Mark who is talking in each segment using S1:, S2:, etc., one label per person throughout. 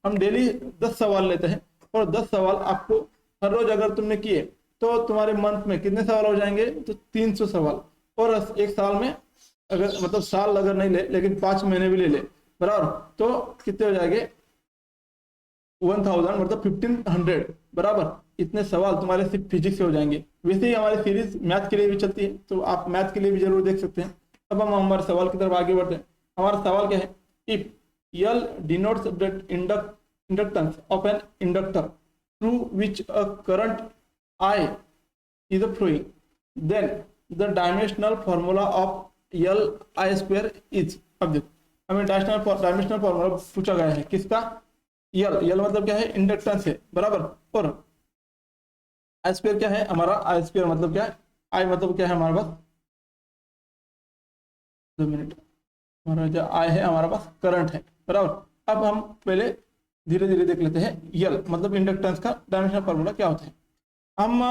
S1: हम डेली 10 सवाल लेते हैं और 10 सवाल आपको हर रोज अगर तुमने किए तो तुम्हारे मंथ में कितने सवाल हो जाएंगे, तो 300 सवाल। और एक साल में अगर मतलब साल अगर नहीं ले लेकिन 5 महीने भी ले ले बराबर, तो कितने हो जाएंगे 1000 मतलब 1500 बराबर। इतने सवाल तुम्हारे सिर्फ फिजिक्स से हो जाएंगे। वैसे ही हमारी सीरीज मैथ के लिए भी चलती है, तो आप मैथ के लिए भी जरूर देख सकते हैं। अब हम हमारे सवाल की तरफ आगे बढ़ते हैं। हमारा सवाल क्या है, if L denotes the inductance of an inductor through which a current I is flowing, then the dimensional formula of L I square is। अब देखो हमें डायमेंशनल फॉर्मूला पूछा गया है किसका, यल मतलब क्या है, इंडक्टेंस है बराबर। और आई स्क्वायर क्या है हमारा, आई स्क्वायर मतलब क्या है, आई मतलब क्या है हमारे पास, 2 मिनट, हमारा जो आई है हमारे पास करंट है बराबर। अब हम पहले धीरे धीरे देख लेते हैं यल मतलब इंडक्टेंस का डायमेंशनल फार्मूला क्या होता है। हम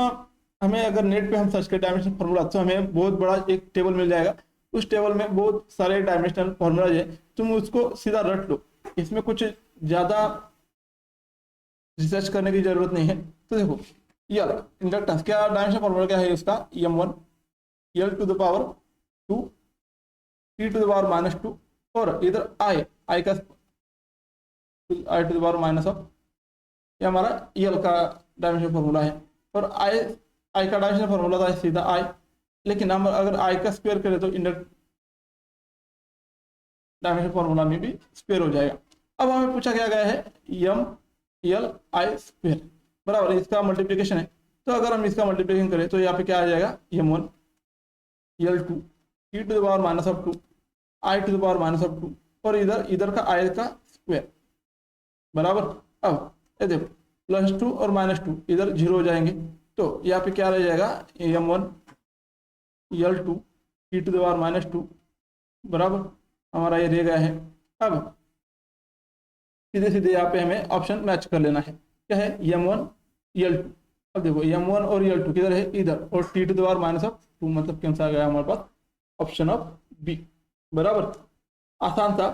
S1: हमें अगर नेट पे हम सर्च करें डायमेंशनल फार्मूला तो हमें बहुत बड़ा एक टेबल मिल जाएगा। उस टेबल में बहुत सारे डायमेंशनल फार्मूला है, तुम उसको सीधा रट लो, इसमें कुछ ज़्यादा रिसर्च करने की जरूरत नहीं है। तो देखो यल इंडक्टेंस क्या डायमेंशनल फार्मूला क्या है उसका, m1 L to the power 2 T to the power -2 और इधर आई का I to the power minus of, ये हमारा यल का डायमेंशनल फार्मूला है। और आई का डायमेंशनल फार्मूला था सीधा आई, लेकिन हम अगर आई का स्क्वायर करें तो इंडक्ट डायमेंशनल फार्मूला में भी स्क्वायर हो जाएगा। अब हमें पूछा गया है एम एल आई स्क्वायर बराबर, इसका मल्टीप्लिकेशन है। तो अगर हम इसका मल्टीप्लिकेशन करें तो यहाँ पे क्या आ जाएगा, m1 L2 T to the power -2 I to the power -2 और इधर का आई का स्क्वायर बराबर। अब ये देखो +2 और -2 इधर 0 हो जाएंगे, तो यहाँ पे क्या रह जाएगा, m1 L2 T to the power -2 बराबर, हमारा ये रह गया है। अब सीधे सीधे यहाँ पे हमें ऑप्शन मैच कर लेना है, क्या है m1 L2। अब देखो m1 और L2 किधर है, इधर, और T टू द पावर -2 मतलब कैंसिल आ गया हमारे पास ऑप्शन ऑफ बी बराबर। आसान था।